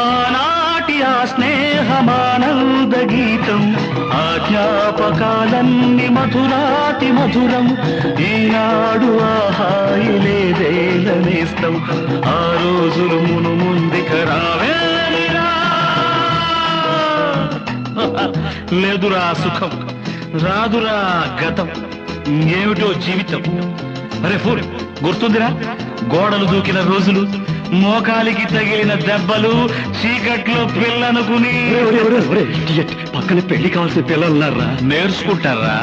ఆనాటి ఆ స్నేహమానంద గీతం, ఆ జ్ఞాపకాలన్నీ మధురాతి మధురం. ఈనాడు ఆ హాయి లేదేలనేస్తం, ఆ రోజులు మును ముందుక రావేరా. లేదురా సుఖం, రాదురా గతం, ఏమిటో జీవితం. అరే ఫూల్, గుర్తుందిరా గోడలు దూకిన రోజులు, మోకాలికి తగిలిన దెబ్బలు, చీకట్లో పిల్లనుకుని. పక్కన పెళ్లి కావాల్సిన పిల్లలున్నారా? నేర్చుకుంటారా?